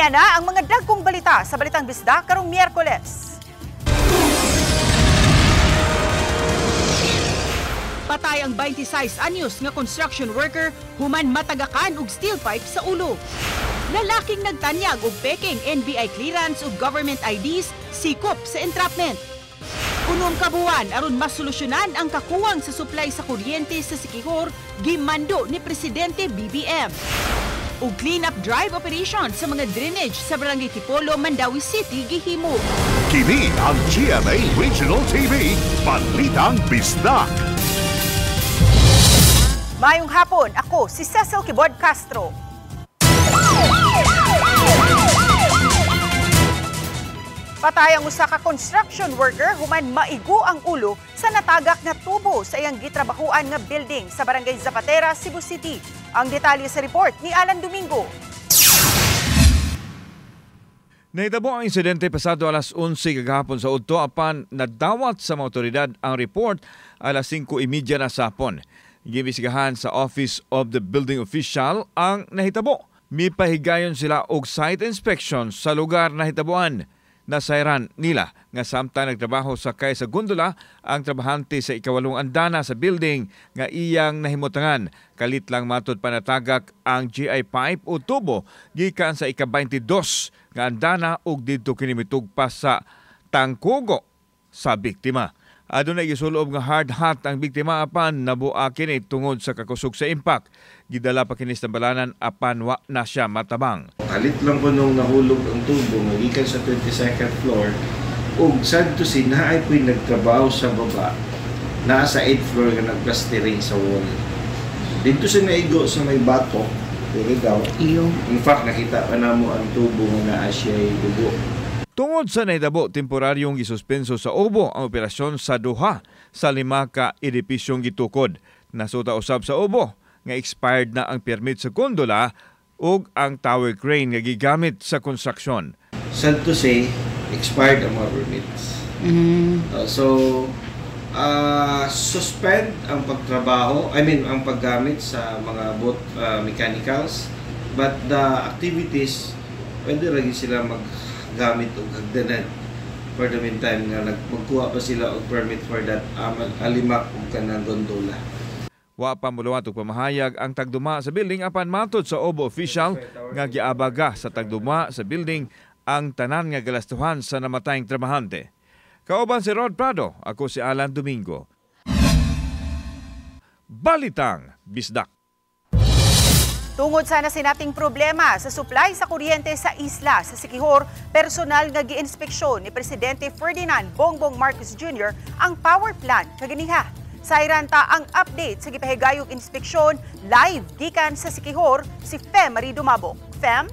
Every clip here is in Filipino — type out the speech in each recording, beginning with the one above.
Ania na ang mga dagkong balita sa Balitang Bisdak karong Miyerkules. Patay ang 26 anyos nga construction worker human matagakan og steel pipe sa ulo. Lalaking nagtanyag og peking NBI clearance ug government IDs sikop sa entrapment. Unom ka buwan aron masolusyonan ang kakuwang sa supply sa kuryente sa Siquijor gimando ni Presidente BBM. Ug clean-up drive operation sa mga drainage sa Barangay Tipolo, Mandawi City gihimo. Kini ang GMA Regional TV, Balitang Bisdak. Mayong hapon, ako si Cecil Kibod Castro. Patay ang usa ka construction worker human maigo ang ulo sa natagak nga tubo sa iyang gitrabahuan nga building sa Barangay Zapatera, Cebu City. Ang detalye sa report ni Alan Domingo. Nahitabo ang insidente pasado alas 11 kagahapon sa udto apan nadawat sa mga otoridad ang report alas 5:30 na sa hapon. Giimbestigahan sa Office of the Building Official ang nahitabo. Mipahigayon sila og site inspection sa lugar na hitabuan. Nasayran nila nga samtang nagtrabaho sakay sa gondola ang trabahante sa ikawalong andana sa building nga iyang nahimutangan. Kalit lang matod panatagak ang GI pipe o tubo gikan sa ika-22 nga andana ug didto kini mitugpa sa tangkugo sa biktima. Adunay gisulob nga hard hat ang biktima apan nabua kini tungod sa kakusog sa impact. Gidala pa kini sa balanan apan wa na siya matabang. Halit lang ko nung nahulog ang tubo nga gikan sa 22nd floor ug sadto si naay po'y nagtrabaho sa baba naa sa 8th floor nga nagplastering sa wall. Dito sa naigo sa may bato pero daw in fact nakita pa namo ang tubo nga naa siya dugo. Tungod sa naitabo, temporaryong gisuspenso sa Obo ang operasyon sa duha sa 5 ka edipisyong gitukod. Nasuta usab sa Obo nga expired na ang permit sa gondola ug ang tower crane nga gigamit sa konstruksyon. Sad to say, expired ang mga permits. Suspend ang pagtrabaho, ang paggamit sa mga both mechanicals, but the activities, pwede rin sila maggamit o hagdanan for the meantime nga magkuha pa sila og permit for that alimak ug kanang gondola. Wa pa muluwat og pamahayag ang tagduma sa building apan matod sa Obo official nga giabaga sa tagduma sa building ang tanan nga galastuhan sa namatayng trabahante. Kauban si Rod Prado, ako si Alan Domingo. Balitang Bisdak. Tungod sana sinating problema sa supply sa kuryente sa isla sa Siquijor, personal nga giinspeksyon ni Presidente Ferdinand Bongbong Marcos Jr. ang power plant kaganiha. Sayranta ang update sa gipahigayong inspeksyon live gikan sa Siquijor si Fem Marie Dumabok. Fem?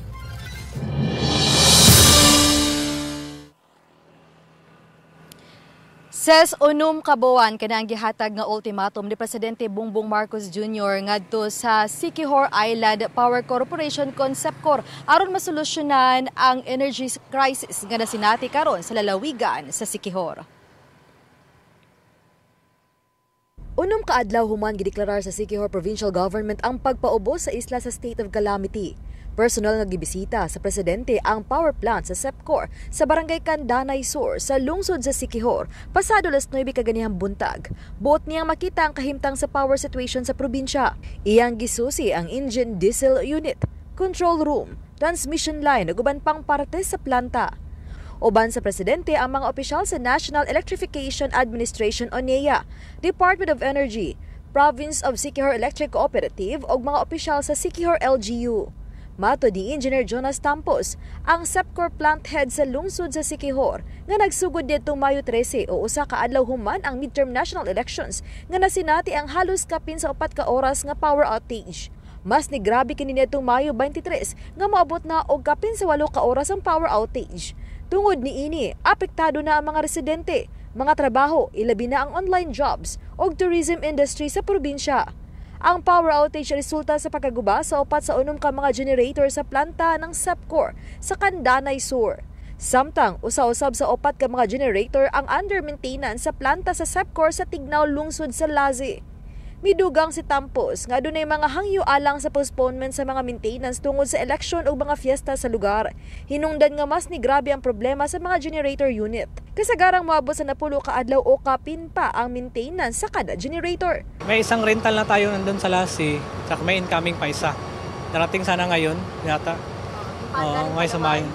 Ses unom ka buwan kanang gihatag nga ultimatum ni Presidente Bongbong Marcos Jr. ngadto sa Siquijor Island Power Corporation Concepcor aron masolusyonan ang energy crisis nga nasinati karon sa lalawigan sa Siquijor. Unom ka adlaw human gideklarar sa Siquijor Provincial Government ang pagpaubos sa isla sa state of calamity. Personal nga gibisita sa presidente ang power plant sa SEPCOR sa Barangay Candanay Sur sa lungsod sa Siquijor pasado alas 9 kaganihang buntag. Buot niyang makita ang kahimtang sa power situation sa probinsya. Iyang gisusi ang engine diesel unit, control room, transmission line ug uban pang parte sa planta. Uban sa presidente ang mga opisyal sa National Electrification Administration o NEA, Department of Energy, Province of Siquijor Electric Cooperative ug mga opisyal sa Siquijor LGU. Mato ni Engineer Jonas Tampos, ang SEPCOR plant head sa lungsod sa Siquijor, nga nagsugod dito Mayo 13 o usa ka adlaw human ang midterm national elections nga nasinati ang halos kapin sa 4 ka oras nga power outage. Mas ni grabe kini nitong Mayo 23 nga moabot na og kapin sa 8 ka oras ang power outage. Tungod ni ini, apektado na ang mga residente, mga trabaho, ilabi na ang online jobs o tourism industry sa probinsya. Ang power outage resulta sa pagkaguba sa 4 sa 6 ka mga generator sa planta ng SEPCOR sa Candanay Sur. Samtang usa-usab sa 4 ka mga generator ang under maintenance sa planta sa SEPCOR sa Tignaw lungsod sa Lazi. Midugang si Tampos nga dunay mga hangyo alang sa postponement sa mga maintenance tungod sa election o mga fiesta sa lugar. Hinungdan nga mas ni grabe ang problema sa mga generator unit. Kasagarang moabot sa 10 ka adlaw o kapin pa ang maintenance sa kada generator. May isang rental na tayo nandun sa Lassi, saka may incoming pa isa. Darating sana ngayon, yata. May samayin.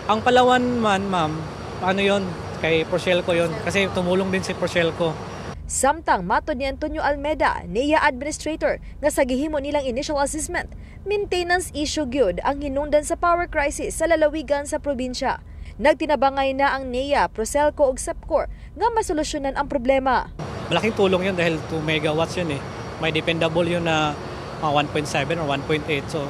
Ang Palawan man, ma'am, ano yon? Kay Porcelco yon, kasi tumulong din si Porcelco. Samtang matod ni Antonio Almeda, NEA Administrator, nga sa gihimo nilang initial assessment, maintenance issue gyud ang hinungdan sa power crisis sa lalawigan sa probinsya. Nagtinabangay na ang NEA, Porcelco ug SEPCOR nga masolusyonan ang problema. Malaking tulong yun dahil 2 megawatts yun eh. May dependable yun na 1.7 or 1.8. So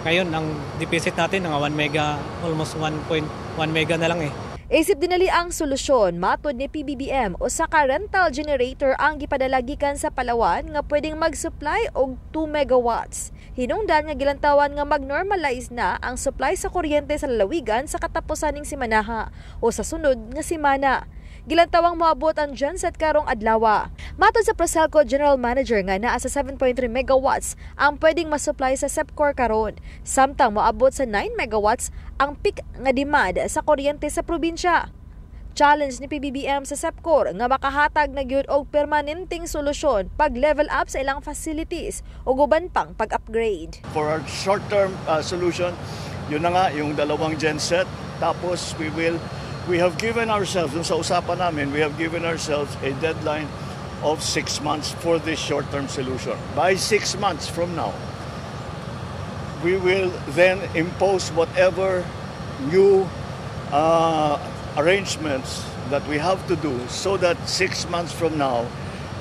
ngayon ang deficit natin ng 1 mega, almost 1.1 mega na lang eh. Isip dinali ang solusyon, matod ni PBBM o sa rental generator ang gipadalagikan sa Palawan nga pwedeng mag-supply og 2 megawatts. Hinungdan nga gilantawan nga mag-normalize na ang supply sa kuryente sa lalawigan sa katapusan ning semanaha o sa sunod nga semana. Gilantawang moabot ang genset karong adlaw. Matod sa Porcelco General Manager nga naa sa 7.3 megawatts ang pwedeng masupply sa SEPCOR karon. Samtang moabot sa 9 megawatts ang peak nga demand sa kuryente sa probinsya. Challenge ni PBBM sa SEPCOR nga makahatag na gyud og permanenteng solusyon pag level up sa ilang facilities ug uban pang pag-upgrade. For our short-term solution, yun na nga yung 2 genset. Tapos we have given ourselves, dun sa usapan namin, we have given ourselves a deadline of 6 months for this short-term solution. By 6 months from now, we will then impose whatever new arrangements that we have to do so that 6 months from now,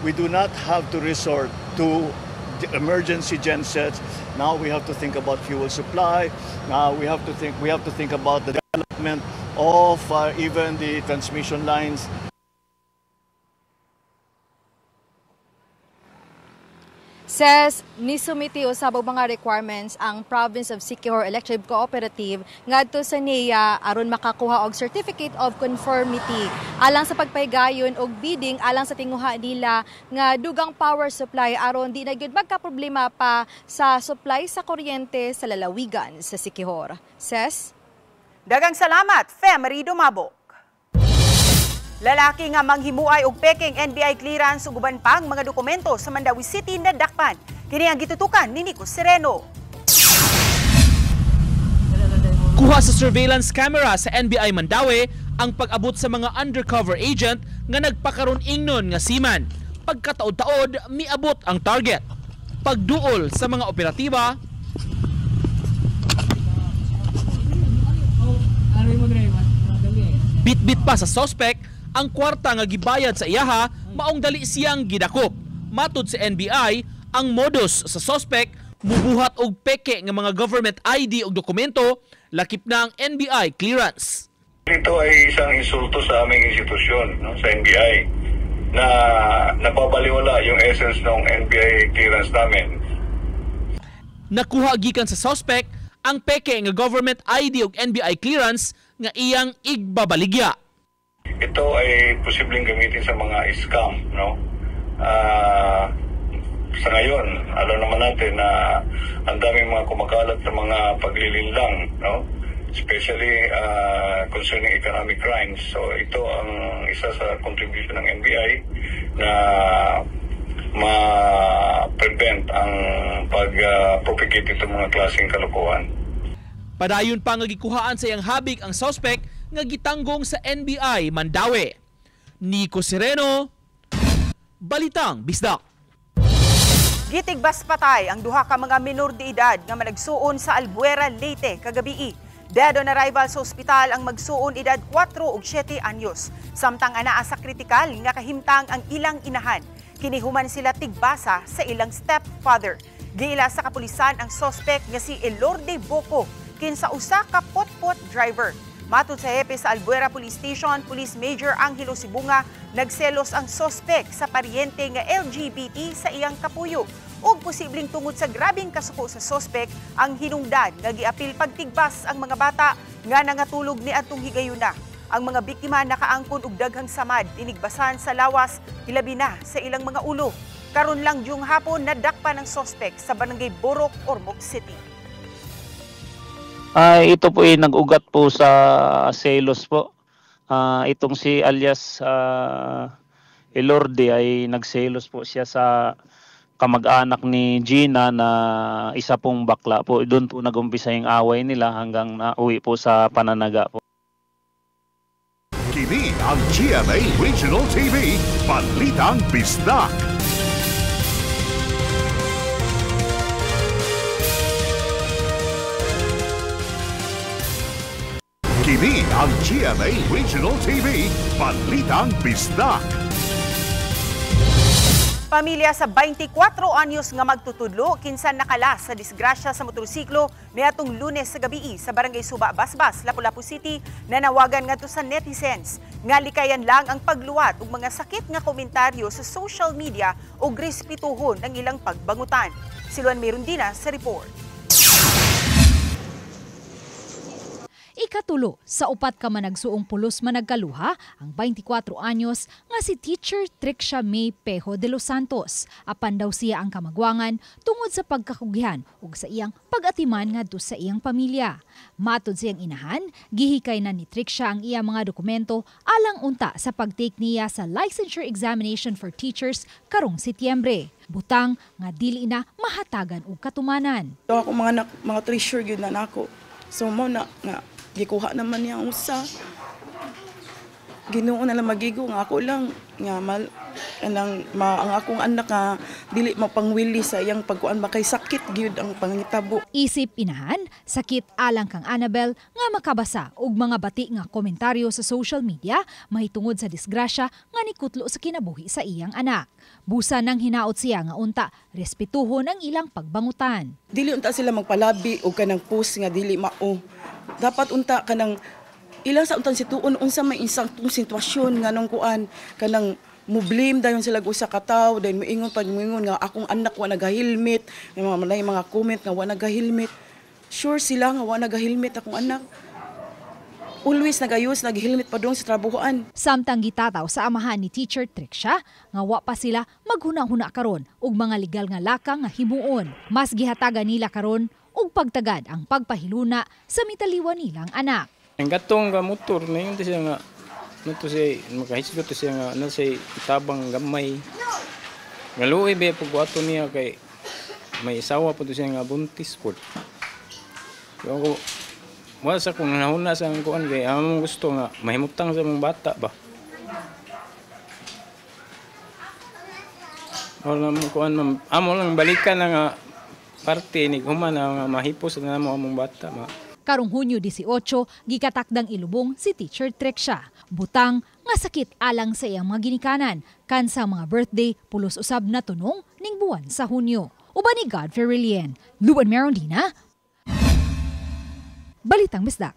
we do not have to resort to emergency gensets. Now we have to think about fuel supply. Now we have to think about the development of even the transmission lines. Says, nisumiti usab og mga requirements ang Province of Siquijor Electric Cooperative ngadto sa NEA aron makakuha og Certificate of Conformity alang sa pagpaygayon og bidding alang sa tinguha nila nga dugang power supply aron di na gyud magka-problema pa sa supply sa kuryente sa lalawigan sa Siquijor. Says, Dagang salamat, Femery Dumabok. Lalaki nga manghimuay og peking NBI clearance ug uban pang mga dokumento sa Mandawi City na dakpan. Kini ang gitutukan ni Nico Sereno. Kuha sa surveillance camera sa NBI Mandawi ang pag-abot sa mga undercover agent nga nagpakaron ingnon nga seaman. Pagkataod-taod, miabot ang target. Pagduol sa mga operatiba, bit-bit pa sa suspect ang kwarta nga gibayad sa iyaha maong dali siyang gidakop. Matod sa NBI, ang modus sa suspect mubuhat og peke nga mga government ID ug dokumento, lakip na ang NBI clearance. Ito ay isang insulto sa aming institusyon, no, sa NBI, na napapaliwala yung essence ng NBI clearance namin. Nakuha gikan sa suspect ang peke nga government ID ug NBI clearance nga iyang igbabaligya. Ito ay posibleng gamitin sa mga scam, no? Sa ngayon, alam naman natin na ang daming mga kumakalat sa mga paglilinlang, no? Especially concerning economic crimes. So ito ang isa sa contribution ng NBI na ma-prevent ang pag-propagate itong mga klaseng kalokohan. Padayon pa nga gikuhaan sa iyang habig ang suspect nga gitanggong sa NBI Mandawi. Nico Sereno, Balitang Bisdak. Gitigbas patay ang duha ka mga minor de edad nga managsuon sa Albuera, Leyte kagabi. Dead on arrival sa ospital ang magsuon edad 4 ug 7 anyos. Samtang anaa sa kritikal nga kahimtang ang ilang inahan. Kinihuman sila tigbasa sa ilang stepfather. Giila sa kapulisan ang suspect nga si Elorde Boco kinsa usa ka potpot driver. Matod sa hepe sa Albuera Police Station, Police Major Angelo Sibunga, nagselos ang suspect sa paryente nga LGBT sa iyang kapuyo. Ug posibleng tungod sa grabing kasuko sa suspect ang hinungdan nga giapil pagtigbas ang mga bata nga nangatulog ni atong higayuna. Ang mga biktima nakaangkon og daghang samad inigbasan sa lawas, hilabi na sa ilang mga ulo. Karon lang yung hapon nadakpan ng suspect sa Barangay Borok, Ormoc City. Ito po ay nag-ugat po sa selos po. Itong si alias Elorde ay nagselos po siya sa kamag-anak ni Gina na isa pong bakla po. Doon po nag-umpisa yung away nila hanggang nauwi po sa pananaga po. Kini ang GMA Regional TV, Balitang Bisdak. Kini ang GMA Regional TV, Balitang Bisdak. Pamilya sa 24 anyos nga magtutudlo kinsan nakala sa disgrasya sa motorsiklo niadtong Lunes sa gabi sa Barangay Suba, Basbas, Lapu-Lapu City nanawagan ngadto sa netizens nga likayan lang ang pagluwat ug mga sakit nga komentaryo sa social media ug respetuhon ang ilang pagbangutan. Si Luan Merundina sa report. Ikatulo, sa upat ka managsuong pulos managkaluha, ang 24 anyos nga si Teacher Trixia May Pejo de los Santos. Apan daw siya ang kamagwangan tungod sa pagkakugihan ug sa iyang pag-atiman ngadto sa iyang pamilya. Matod siyang inahan, gihikay na ni Trixia ang iyang mga dokumento alang unta sa pagtake niya sa licensure examination for teachers karong Setyembre. Butang nga dili na mahatagan og katumanan. Ako mga treasure gyud na nako. So mo na nga gikuha naman niya usa. Ginoo na lang magigo nga ako lang nga ang akong anak nga dili mapangwili sa iyang pagkuan makay sakit gyud ang pangitabo. Isip inahan, sakit alang kang Annabel nga makabasa og mga bati nga komentaryo sa social media mahitungod sa disgrasya nga nikutlo sa kinabuhi sa iyang anak. Busa nang hinaot siya nga unta respetuhon ang ilang pagbangutan. Dili unta sila magpalabi og kanang post nga dili mao. Dapat unta kanang ilang sa untang situon unsa may isang sitwasyon nga nung kuan kanang mo blame dayon sila usa ka tawo dayon moingon nga akong anak wa nagahilmet may mga comment nga wa nagahilmet. Sure sila nga wa nagahilmet akong anak. Always naghilmet pa doon sa trabuhoan. Samtang gitataw sa amahan ni Teacher Trixia nga wa pa sila maghuna-huna karon og mga legal nga lakang nga himuon. Mas gihatagan nila karon og pagtagad ang pagpahiluna sa mitaliwan nilang anak. Ang gatong nga motor na yun siya nga nato siya makahisgot siya nga na siya itabang gamay. Ngaluoy ba pagwato niya kay may isawa po siya nga buntis po. So ako wala sa kung nahuna sa ang kuan kay among gusto nga mahimutang sa mga bata ba. Wala mo kuan amo lang balikan na nga parte ni human nga mahipos na mo among bata ma. Karong Hunyo 18, gikatakdang ilubong si Teacher Trixia. Butang nga sakit alang sa iyang mga ginikanan kan sa mga birthday pulos usab na tunong ning buwan sa Hunyo. Uban ni Godfrey Rilien, Luan Merondina, Balitang Bisdak.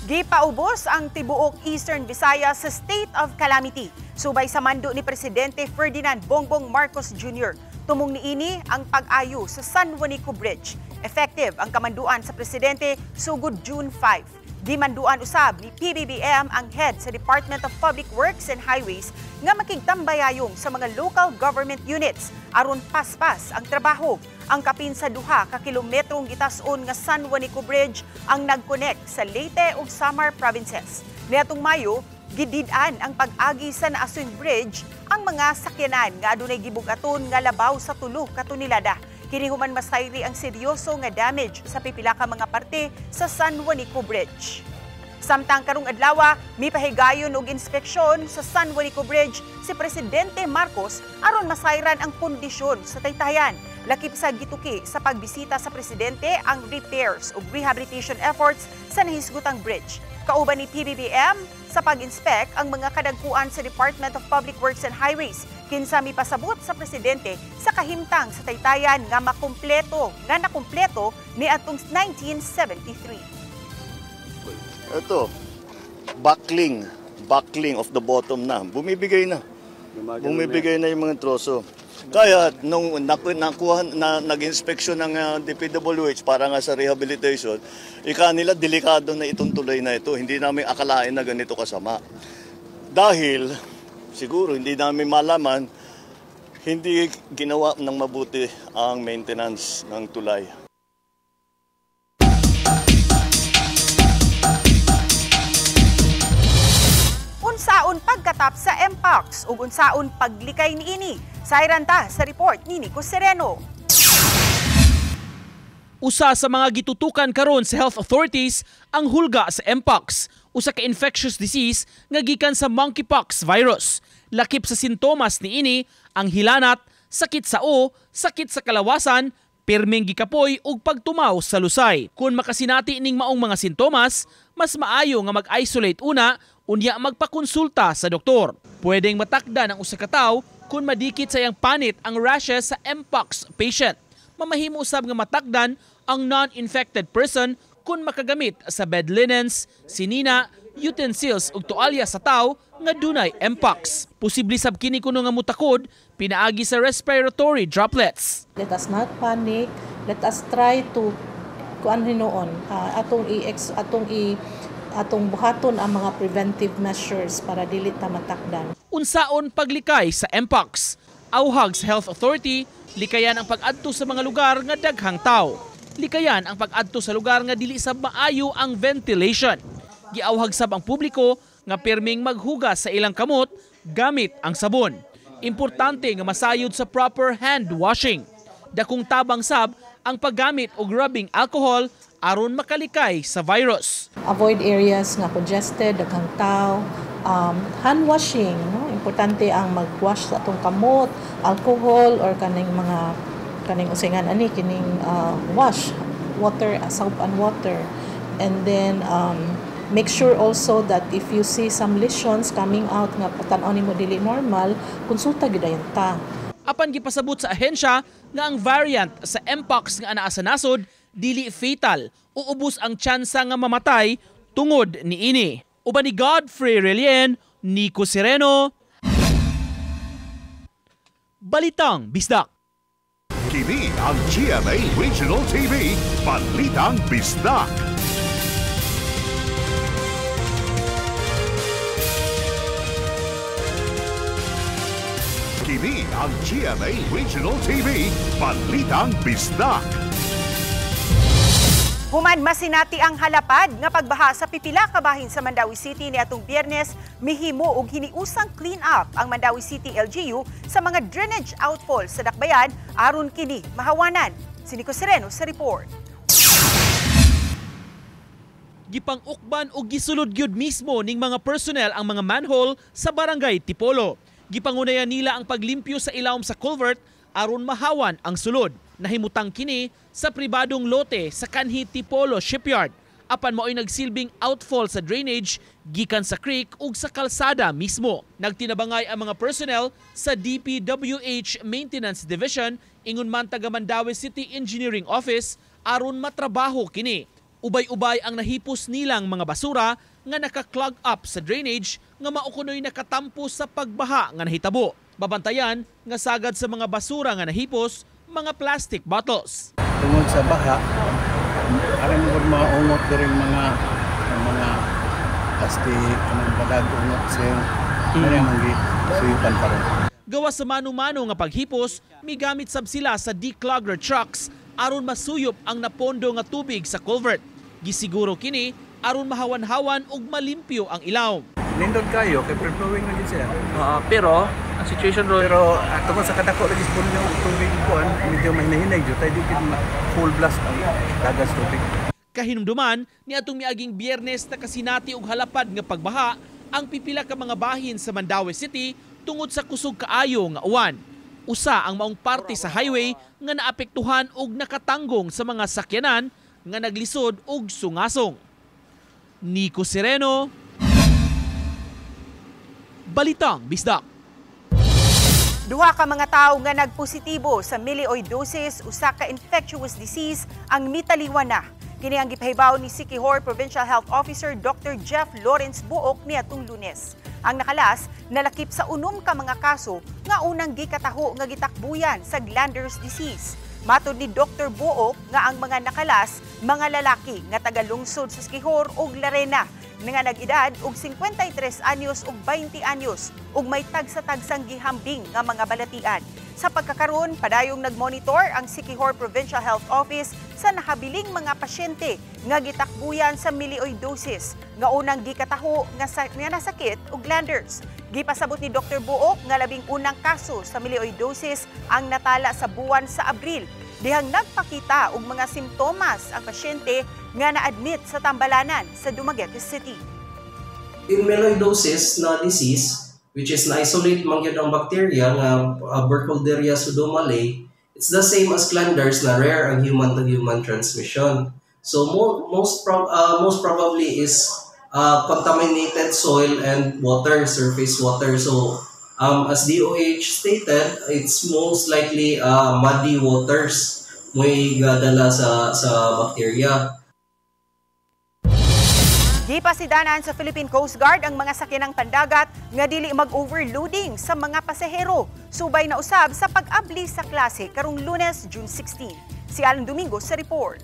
Gipaubos ang tibuok Eastern Visayas sa state of calamity. Subay sa mando ni Presidente Ferdinand Bongbong Marcos Jr. Tumong niini ang pag-ayo sa San Juanico Bridge. Effective ang kamanduan sa Presidente sugod June 5. Gimanduan usab ni PBBM ang head sa Department of Public Works and Highways nga makigtambayayong sa mga local government units aron paspas ang trabaho. Ang kapin sa 2 ka kilometrong gitas-on nga San Juanico Bridge ang nag-connect sa Leyte ug Samar provinces. Niadtong Mayo, gidid-an ang pag-agi sa Naaswing Bridge ang mga sakyanan nga adunay gibugaton nga labaw sa 3 ka tonelada. Kini human mas hayri ang seryoso nga damage sa pipila ka mga parte sa San Juanico Bridge. Samtang karong adlaw, mipahigayon og inspeksyon sa San Juanico Bridge si Presidente Marcos aron masayran ang kondisyon sa taytayan. Lakip sa gituki sa pagbisita sa Presidente ang repairs ug rehabilitation efforts sa nahisgutang bridge. Kauban ni PBBM sa pag-inspect ang mga kadagkuan sa Department of Public Works and Highways kinsa mipasabot sa Presidente sa kahimtang sa taytayan nga nakumpleto ni atong 1973. Ito, buckling of the bottom na. Bumibigay na yung mga troso. Kaya nung nag-inspeksyon ng DPWH para nga sa rehabilitation, nila delikado na itong tulay na ito. Hindi namin akalain na ganito kasama. Dahil siguro hindi namin malaman hindi ginawa ng mabuti ang maintenance ng tulay. Unsaon pagkatap sa MPOX ug unsaon paglikay niini. Sayran ta sa report ni Nico Sereno. Usa sa mga gitutukan karon sa health authorities ang hulga sa MPOX, usa ka infectious disease nga gikan sa monkeypox virus. Lakip sa sintomas niini ang hilanat, sakit sa sakit sa kalawasan, pirmeng gikapoy ug pagtumaw sa lusay. Kung makasinati ning maong mga sintomas, mas maayo nga mag-isolate una unya magpakonsulta sa doktor. Pwedeng matakdan ang usa ka tawo kung madikit sa iyang panit ang rashes sa MPOX patient. Mamahimo usab nga matakdan ang non-infected person kung makagamit sa bed linens, sinina, utensils ug tualya sa tawo nga dunay MPOX. Posible sab kini kuno nga mutakod pinaagi sa respiratory droplets. Let us not panic. Let us try to atong buhaton ang mga preventive measures para dili ta matakdan. Unsaon paglikay sa MPOX? Auhag sa Health Authority, likayan ang pag-adto sa mga lugar nga daghang tawo. Likayan ang pag-adto sa lugar nga dili sab maayo ang ventilation. Giauhag sab ang publiko nga pirming maghugas sa ilang kamot gamit ang sabon. Importante nga masayod sa proper hand washing. Dakong tabang sab ang paggamit og rubbing alcohol aron makalikay sa virus. Avoid areas nga congested, daghang tao. Hand washing, no? Importante ang mag-wash sa atong kamot, alcohol or kaning usingan ani kining wash, water, soap and water. And then make sure also that if you see some lesions coming out nga tan-aw nimo dili normal, konsulta gyud ayon ta. Apan gipasabot sa ahensya nga ang variant sa MPOX nga anaa sa nasod dili fatal, uubos ang tsansa nga mamatay tungod niini. Uban ni Godfrey Relien, Nico Sereno, Balitang Bisdak. Kini ang GMA Regional TV, Balitang Bisdak. Kini ang GMA Regional TV, Balitang Bisdak. Human masinati ang halapad nga pagbaha sa pipila ka bahin sa Mandawi City niadtong Biyernes, mihimo og hiniusang clean up ang Mandawi City LGU sa mga drainage outfall sa Dakbayan aron kini mahawanan. Si Nico Sereno sa report. Gipang-ukban og gisulod gyud mismo ning mga personnel ang mga manhole sa Barangay Tipolo. Gipangunayan nila ang paglimpyo sa ilawom sa culvert aron mahawan ang sulod. Nahimutang kini sa pribadong lote sa kanhi Tipolo Shipyard. Apan mao'y nagsilbing outfall sa drainage gikan sa creek ug sa kalsada mismo. Nagtinabangay ang mga personnel sa DPWH Maintenance Division ingon man taga Mandawi City Engineering Office aron matrabaho kini. Ubay-ubay ang nahipos nilang mga basura nga naka-clog up sa drainage nga maukunoy nakatampo sa pagbaha nga nahitabo. Babantayan nga sagad sa mga basura nga nahipos mga plastic bottles. Tungod sa baha, aron mo maungot rin mga plastic, anong badag-ungot siya, kaya mangi-suyutan pa rin. Gawa sa mano-mano nga paghipos, migamit sab sila sa declogger trucks aron masuyop ang napondo nga tubig sa culvert. Gisiguro kini aron mahawan-hawan ug malimpyo ang ilaw. Nindot kayo kay pre-flowing na siya. Pero ang situation ron tungkol sa kadako lagi sa yung tubig kuan medyo mahinahinay jud tay dikit full blast ang dagas tubig. Kahinumduman ni atong miaging Biyernes na kasinati og halapad nga pagbaha ang pipila ka mga bahin sa Mandawi City tungod sa kusog kaayo nga uwan. Usa ang maong parte sa highway nga naapektuhan og nakatanggong sa mga sakyanan nga naglisod og sungasong. Nico Sereno, Balitang Bisdak. Duha ka mga tawo nga nagpositibo sa milioidosis, usa ka infectious disease ang mitaliwan na. Kini ang gipahibaw ni Siquijor Provincial Health Officer Dr. Jeff Lawrence Buok niadtong Lunes. Ang nakalas nalakip sa 6 ka mga kaso nga unang gikataho nga gitakbuyan sa glanders disease. Matod ni Dr. Buok nga ang mga nakalas mga lalaki nga taga-lungsod sa Siquijor ug Larena nga nag-edad og 53 anyos ug 20 anyos ug may tagsa-tagsang gihambing nga mga balatian. Sa pagkakaroon, padayong nagmonitor ang Siquijor Provincial Health Office sa nakabiling mga pasyente nga gitakbuyan sa milioy dosis nga unang gikataho nga nasakit ug glanders. Gipasabot ni Dr. Buok nga labing unang kaso sa milioy dosis ang natala sa buwan sa Abril. Dihang nagpakita og mga simptomas ang pasyente nga na-admit sa Tambalanan sa Dumaguete City. In melioidosis na disease, which is na-isolate man yun ang bacteria nga Burkholderia pseudomallei, it's the same as glanders na rare ang human-to-human transmission. So most probably is contaminated soil and water, surface water. So as DOH stated, it's most likely muddy waters may gadala sa bacteria. Gipasidanan sa Philippine Coast Guard ang mga sakinang pandagat nga dili mag-overloading sa mga pasahero. Subay na usab sa pag-abli sa klase karong Lunes, June 16. Si Alan Domingo sa report.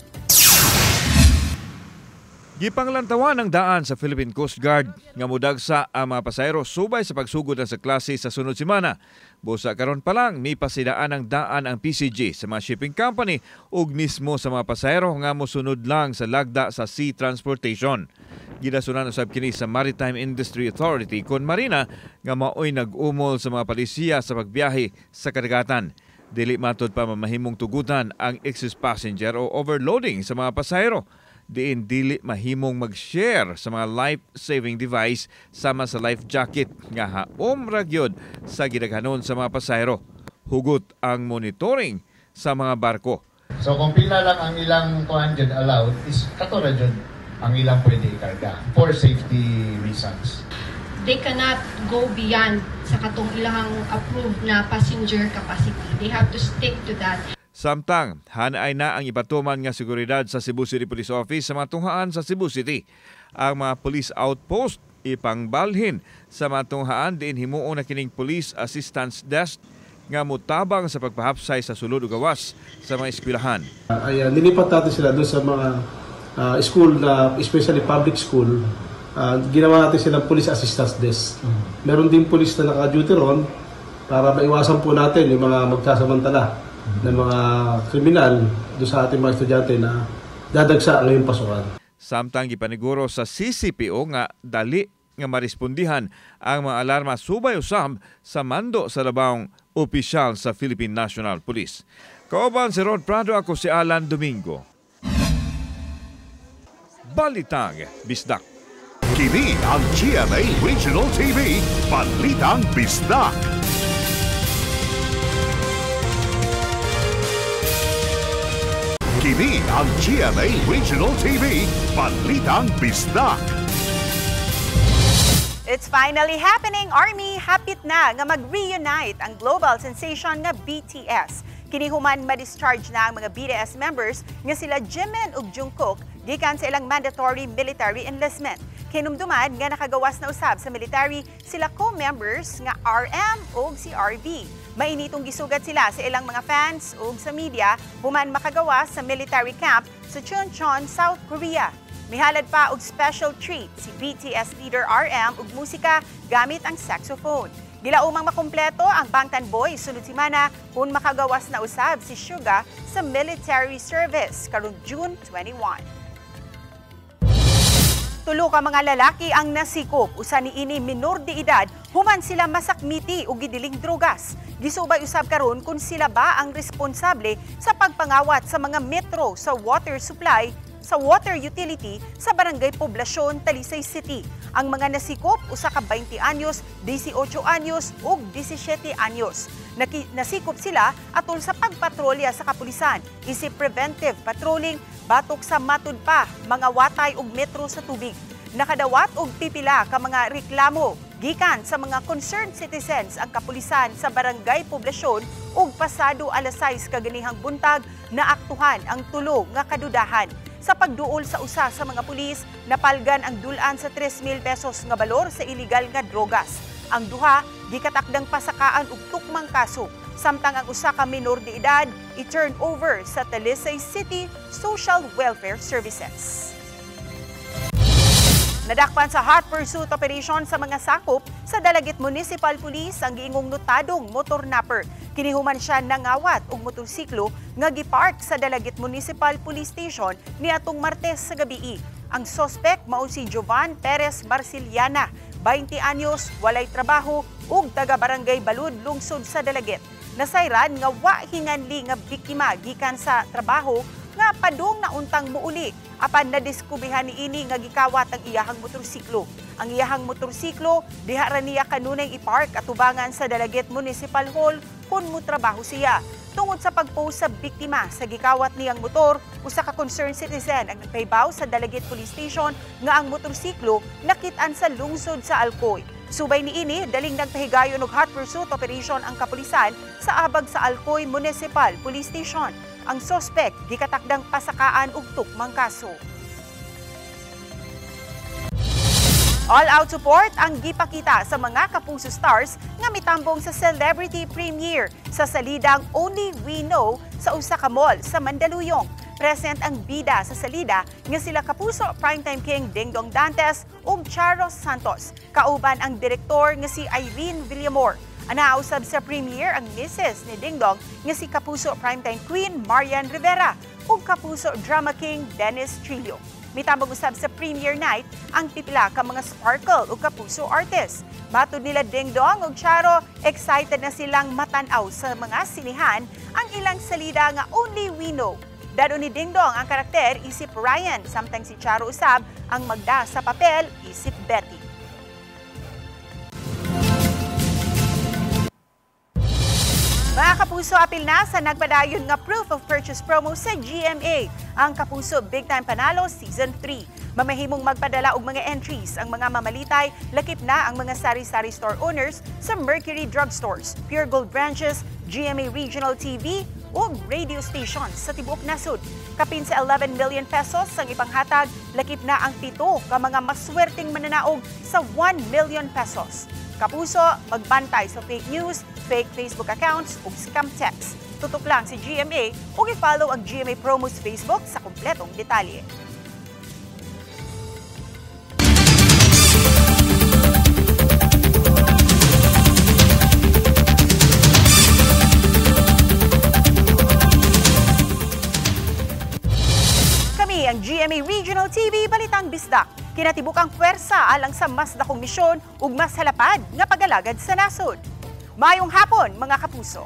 Gipanglantawan ang daan sa Philippine Coast Guard nga mudagsa ang mga pasahero subay sa pagsugod sa klase sa sunod semana. Busa karon pa lang may pasidaan ang daan ang PCG sa mga shipping company ug mismo sa mga pasahero nga mosunod lang sa lagda sa sea transportation. Gidasunan usab kini sa Maritime Industry Authority kon Marina nga maoy nag-umol sa mga palisiya sa pagbiyahe sa kadagatan. Dili matud pa mamahimong tugutan ang excess passenger o overloading sa mga pasahero. Diin dili mahimong mag-share sa mga life-saving device sama sa life jacket nga haom ra gyud sa gidaghanon sa mga pasahero. Hugot ang monitoring sa mga barko. So kung pila lang ang ilang 200 allowed is kato ra jud ang ilang pwede ikarga for safety reasons. They cannot go beyond sa katong ilang approved na passenger capacity. They have to stick to that. Samtang, hanaay na ang ipatuman nga seguridad sa Cebu City Police Office sa matunghaan sa Cebu City. Ang mga police outpost ipangbalhin sa matunghaan diin himuon na kining police assistance desk nga mutabang sa pagpahapsay sa sulod ug gawas sa mga eskwelahan. Nilipat natin sila doon sa mga school, especially public school. Ginawa natin silang police assistance desk. Meron din police na naka-duty ron para maiwasan po natin yung mga magsasamantala ng mga kriminal doon sa ating mga estudyante na dadagsa ngayong pasukan. Samtang gipaniguro sa CCPO nga dali nga marespondihan ang mga alarma subay usab sa mando sa labawng opisyal sa Philippine National Police. Kauban si Rod Prado, ako si Alan Domingo. Balitang Bisdak. Kini ang GMA Regional TV, Balitang Bisdak. Kini ang GMA Regional TV, Balitang Bisdak. It's finally happening, Army! Hapit na nga mag-reunite ang global sensation nga BTS. Kinihuman ma-discharge na ang mga BTS members nga sila Jimin ug Jungkook gikan sa ilang mandatory military enlistment. Kinumduman nga nakagawas na usab sa military sila co-members nga RM ug si RV. Mainitong gisugat sila sa ilang mga fans ug sa media human makagawas sa military camp sa Chuncheon, South Korea. Mihalad pa og special treat si BTS leader RM ug musika gamit ang saxophone. Gilaumang makumpleto ang Bangtan Boys sunod semana kung makagawas na usab si Suga sa military service karong June 21. Tulo ka mga lalaki ang nasikop usa niini minor de edad human sila masakmiti ug gidiling drogas. Gisubay usab karon kung sila ba ang responsable sa pagpangawat sa mga metro sa water supply sa water utility sa Barangay Poblasyon, Talisay City. Ang mga nasikop, usa ka 20 anyos, 18 anyos ug 17 anyos. Nasikop sila atol sa pagpatrolya sa kapulisan, isip preventive patrolling, batok sa matud pa, mga watay ug metro sa tubig. Nakadawat og pipila ka mga reklamo gikan sa mga concerned citizens ang kapulisan sa Barangay Poblasyon ug pasado alas 6 kaganihang buntag naaktuhan ang tulo nga kadudahan. Sa pagduol sa usa sa mga pulis, napalgan ang dulan sa 3,000 pesos nga balor sa iligal nga drogas. Ang duha, gikatakdang pasakaan ug tukmang kaso. Samtang ang usa ka minor de edad, i-turn over sa Talisay City Social Welfare Services. Nadakpan sa hot pursuit operation sa mga sakop sa Dalagit Municipal Police ang giingong notadong motor napper. Kinihuman siya nangawat og motorsiklo nga gipark sa Dalagit Municipal Police Station niadtong Martes sa gabii. Ang suspect mao si Jovan Perez Marciliana, 20 anyos, walay trabaho ug taga-barangay Balud, lungsod sa Dalagit. Nasayran nga wa hinganli nga biktima gikan sa trabaho nga padung na untang muuli apan nadiskubihan niini nga gikawat ang iyahang motorsiklo. Ang iyahang motorsiklo diha ra niya kanunay ipark atubangan sa Dalagit Municipal Hall kun motrabaho siya. Tungod sa pagpost sa biktima sa gikawat niyang motor, usa ka concerned citizen ang nagpahibaw sa Dalagit Police Station nga ang motorsiklo nakit-an sa lungsod sa Alcoy. Subay niini, daling nagpahigayon og hot pursuit operation ang kapulisan sa abag sa Alcoy Municipal Police Station. Ang suspect gikatakdang pasakaan og tukmang kaso. All-out support ang gipakita sa mga Kapuso stars nga mitambong sa celebrity premiere sa salidang Only We Know sa usa ka mall sa Mandaluyong. Present ang bida sa salida nga sila Kapuso Primetime King Dingdong Dantes ug Charos Santos. Kauban ang direktor nga si Irene Villamor. Anausab sa premiere ang misis ni Dingdong nga si Kapuso Primetime Queen Marian Rivera ug Kapuso Drama King Dennis Trillo. Mitambong usab sa premiere night ang pipila ka mga sparkle ug Kapuso artists. Matod nila Dingdong ug Charo, excited na silang matanaw sa mga sinihan ang ilang salida nga Only We Know. Dado ni Dingdong ang karakter isip Ryan, samtang si Charo usab ang magda sa papel isip Betty. Mga Kapuso, apil na sa nagpadayon nga proof of purchase promo sa GMA. Ang Kapuso Big Time Panalo Season 3. Mamahimong magpadala og mga entries ang mga mamalitay, lakip na ang mga sari-sari store owners sa Mercury Drugstores, Pure Gold Branches, GMA Regional TV ug radio stations sa tibuok nasud. Kapin sa 11 million pesos ang ipanghatag, lakip na ang 7 ka mga maswerteng mananaog sa 1 million pesos. Kapuso, magbantay sa fake news, fake Facebook accounts ug scam texts. Tutok lang si GMA ug i-follow ang GMA Promos Facebook sa kumpletong detalye. Kami ang GMA Regional TV Balitang Bisdak. Kinatibukang pwersa alang sa mas dakong misyon ug mas halapad nga pag-alagad sa nasod. Mayong hapon, mga Kapuso!